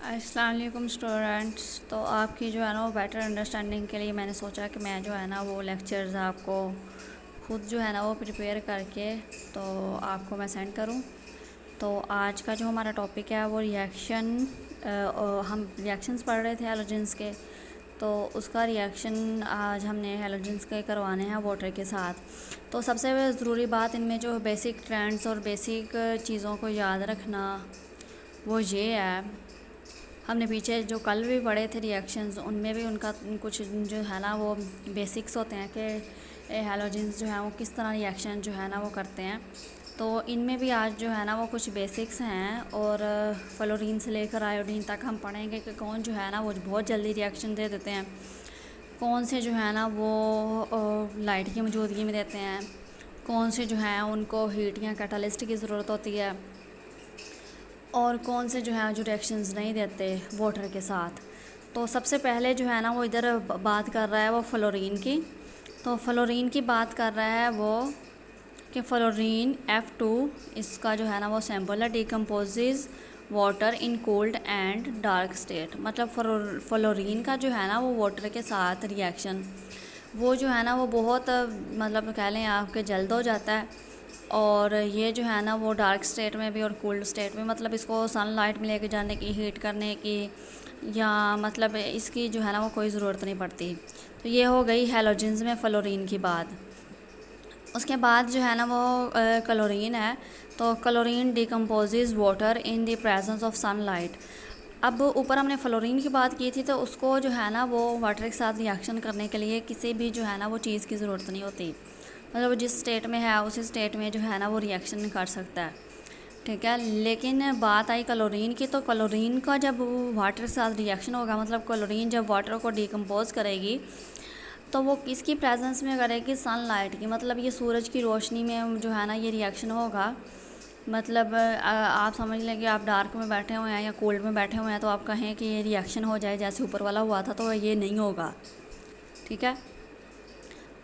السلام علیکم اسٹوڈنٹس. تو آپ کی جو ہے نا وہ بیٹر انڈرسٹینڈنگ کے لیے میں نے سوچا کہ میں جو ہے نا وہ لیکچرز آپ کو خود جو ہے نا وہ پریپیئر کر کے تو آپ کو میں سینڈ کروں. تو آج کا جو ہمارا ٹاپک ہے وہ ہم ریئیکشنز پڑھ رہے تھے ہیلوجنس کے. تو اس کا ریئیکشن آج ہم نے ہیلوجنس کے کروانے ہیں واٹر کے ساتھ. تو سب سے ضروری بات ان میں جو بیسک ٹرینڈز اور بیسک چیزوں کو یاد رکھنا وہ یہ ہے. ہم نے پیچھے جو کل بھی پڑھے تھے ریئیکشنز ان میں بھی ان کا کچھ جو ہے نا وہ بیسکس ہوتے ہیں کہ ہیلوجنس جو ہیں وہ کس طرح ریئیکشن جو ہے نا وہ کرتے ہیں. تو ان میں بھی آج جو ہے نا وہ کچھ بیسکس ہیں اور فلورین سے لے کر آیوڈین تک ہم پڑھیں گے کہ کون جو ہے نا وہ بہت جلدی ریئیکشن دے دیتے ہیں, کون سے جو ہے نا وہ لائٹ کی موجودگی میں دیتے ہیں, کون سے جو ہیں ان کو ہیٹ یا کیٹالسٹ کی ضرورت ہوتی ہے, اور کون سے جو ہیں جو ریئیکشنز نہیں دیتے واٹر کے ساتھ. تو سب سے پہلے جو ہے نا وہ ادھر بات کر رہا ہے وہ فلورین کی. تو فلورین کی بات کر رہا ہے وہ کہ فلورین F2 اس کا جو ہے نا وہ سیمپل ہے, decomposes water in cold and dark state. مطلب فلورین کا جو ہے نا وہ واٹر کے ساتھ ریئیکشن وہ جو ہے نا وہ بہت مطلب کہہ لیں آپ کے جلد ہو جاتا ہے. اور یہ جو ہے نا وہ ڈارک اسٹیٹ میں بھی اور کولڈ اسٹیٹ میں, مطلب اس کو سن لائٹ میں لے کے جانے کی, ہیٹ کرنے کی یا مطلب اس کی جو ہے نا وہ کوئی ضرورت نہیں پڑتی. تو یہ ہو گئی ہیلوجنز میں فلورین کی بات. اس کے بعد جو ہے نا وہ کلورین ہے. تو chlorine decomposes water in the presence of sunlight. اب اوپر ہم نے فلورین کی بات کی تھی تو اس کو جو ہے نا وہ واٹر کے ساتھ ریئیکشن کرنے کے لیے کسی بھی جو ہے نا وہ چیز کی ضرورت نہیں ہوتی. مطلب جس اسٹیٹ میں ہے اسی اسٹیٹ میں جو ہے نا وہ ریئیکشن کر سکتا ہے, ٹھیک ہے. لیکن بات آئی کلورین کی, تو کلورین کا جب واٹر کے ساتھ ریئیکشن ہوگا, مطلب کلورین جب واٹر کو ڈیکمپوز کرے گی تو وہ کس کی پریزنس میں کرے گی, سن لائٹ کی. مطلب یہ سورج کی روشنی میں جو ہے نا یہ ریئیکشن ہوگا. مطلب آپ سمجھ لیں کہ آپ ڈارک میں بیٹھے ہوئے ہیں یا کولڈ میں بیٹھے ہوئے ہیں تو آپ کہیں کہ یہ ریئیکشن ہو جائے جیسے اوپر والا ہوا تھا, تو یہ نہیں ہوگا, ٹھیک ہے.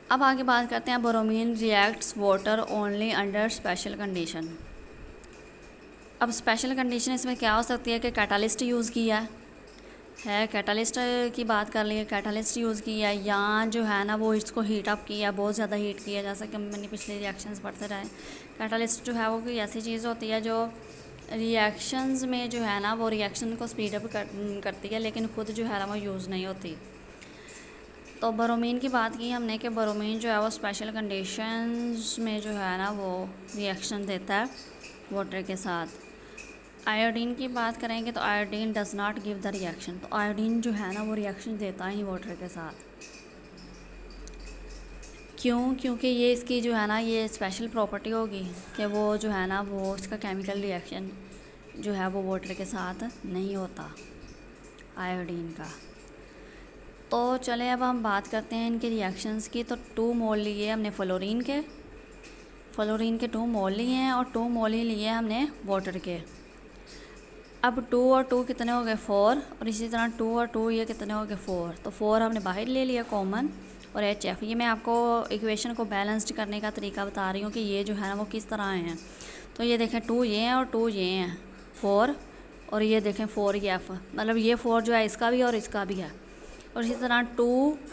اب آگے بات کرتے ہیں bromine reacts water only under special condition. اب اسپیشل کنڈیشن اس میں کیا ہو سکتی ہے کہ کیٹالسٹ یوز کیا ہے, کیٹالسٹ کی بات کر لیے, کیٹالسٹ یوز کیا ہے, یا جو ہے نا وہ اس کو ہیٹ اپ کیا, بہت زیادہ ہیٹ کیا, جیسا کہ میں نے پچھلے ریئیکشنز پڑھتے رہے. کیٹالسٹ جو ہے وہ کوئی ایسی چیز ہوتی ہے جو ریئیکشنز میں جو ہے نا وہ ریئیکشن کو اسپیڈ اپ کرتی ہے لیکن خود جو ہے نا وہ یوز نہیں ہوتی. تو برومین کی بات کی ہم نے کہ برومین جو ہے وہ اسپیشل کنڈیشنز میں جو ہے نا وہ ریئیکشن دیتا ہے واٹر کے ساتھ. آیوڈین کی بات کریں گے تو iodine does not give the reaction. تو آیوڈین جو ہے نا وہ ریئیکشن دیتا ہی واٹر کے ساتھ. کیونکہ یہ اس کی جو ہے نا یہ اسپیشل پراپرٹی ہوگی کہ وہ جو ہے نا وہ اس کا کیمیکل ریئیکشن جو ہے وہ واٹر کے ساتھ نہیں ہوتا آیوڈین کا. تو چلے اب ہم بات کرتے ہیں ان کے ریئیکشنز کی. تو 2 مول لیے ہم نے فلورین کے 2 مول لیے ہیں اور 2 مول ہی لیے ہم نے واٹر کے. اب 2 اور 2 کتنے ہو گئے 4, اور اسی طرح 2 اور 2 یہ کتنے ہو گئے 4. تو 4 ہم نے باہر لے لیا کامن, اور HF. یہ میں آپ کو ایکویشن کو بیلنسڈ کرنے کا طریقہ بتا رہی ہوں کہ یہ جو ہے نا وہ کس طرح ہیں. تو یہ دیکھیں 2 یہ ہیں اور 2 یہ ہیں 4, اور یہ دیکھیں 4 یہ F. مطلب یہ 4 جو ہے اس کا بھی اور اس کا بھی ہے. اور اسی طرح 2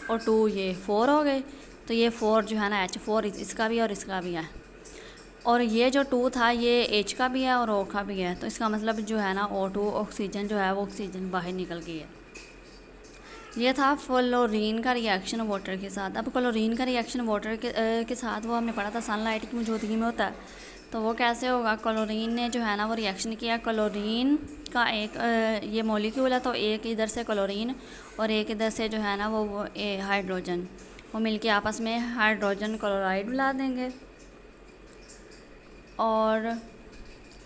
اور 2 یہ 4 ہو گئے, تو یہ 4 جو ہے نا H4 اس کا بھی اور اس کا بھی ہے. اور یہ جو 2 تھا یہ H کا بھی ہے اور O کا بھی ہے. تو اس کا مطلب جو ہے نا O2 آکسیجن جو ہے وہ آکسیجن باہر نکل گئی ہے. یہ تھا فلورین کا ریئیکشن واٹر کے ساتھ. اب کلورین کا ریئیکشن واٹر کے ساتھ وہ ہم نے پڑھا تھا سن لائٹ کی موجودگی میں ہوتا ہے. تو وہ کیسے ہوگا, کلورین نے جو ہے نا وہ ریئیکشن کیا. کلورین کا ایک یہ مولیکیول ہے, تو ایک ادھر سے کلورین اور ایک ادھر سے جو ہے نا وہ ہائیڈروجن, وہ مل کے آپس میں ہائیڈروجن کلورائڈ ملا دیں گے. اور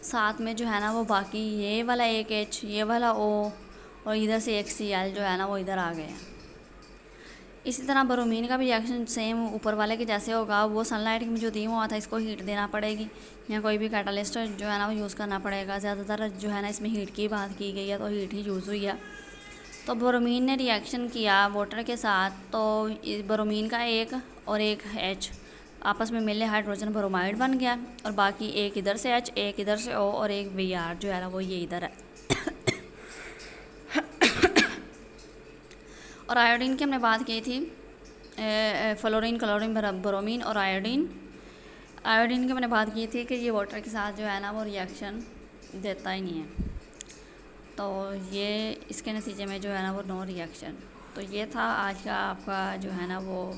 ساتھ میں جو ہے نا وہ باقی یہ والا ایک H, یہ والا O, اور ادھر سے ایک Cl جو ہے نا وہ ادھر آ گئے ہیں. اسی طرح برومین کا بھی ریئیکشن سیم اوپر والے کے جیسے ہوگا. وہ سن لائٹ کی موجودگی میں ہوا تھا, اس کو ہیٹ دینا پڑے گی یا کوئی بھی کیٹالسٹ جو ہے نا وہ یوز کرنا پڑے گا. زیادہ تر جو ہے نا اس میں ہیٹ کی بات کی گئی ہے تو ہیٹ ہی یوز ہوئی ہے. تو برومین نے ریئیکشن کیا واٹر کے ساتھ, تو برومین کا ایک اور ایک H آپس میں ملے ہائیڈروجن برومائڈ بن گیا, اور باقی ایک ادھر سے H, ایک ادھر سے O, اور ایک Br جو ہے نا وہ یہ ادھر ہے. اور آیوڈین کی ہم نے بات کی تھی فلورین کلورین برومین اور آیوڈین کی ہم نے بات کی تھی کہ یہ واٹر کے ساتھ جو ہے نا وہ ریئیکشن دیتا ہی نہیں ہے، تو یہ اس کے نتیجے میں جو ہے نا وہ نو ریئیکشن۔ تو یہ تھا آج کا آپ کا جو ہے نا وہ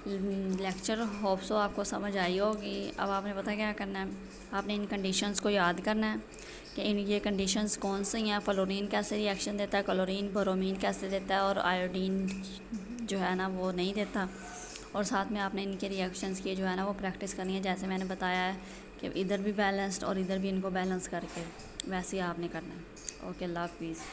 لیکچر، ہوپ سو آپ کو سمجھ آئی ہوگی۔ اب آپ نے پتہ کیا کرنا ہے، آپ نے ان کنڈیشنز کو یاد کرنا ہے کہ یہ کنڈیشنز کون سی ہیں، فلورین کیسے ریئیکشن دیتا ہے، کلورین برومین کیسے دیتا ہے، اور آیوڈین جو ہے نا وہ نہیں دیتا، اور ساتھ میں آپ نے ان کے ریئیکشنز کی جو ہے نا وہ پریکٹس کرنی ہے، جیسے میں نے بتایا ہے کہ ادھر بھی بیلنسڈ اور ادھر بھی ان کو بیلنس کر کے ویسے ہی آپ نے کرنا ہے۔ اوکے، اللہ حافظ۔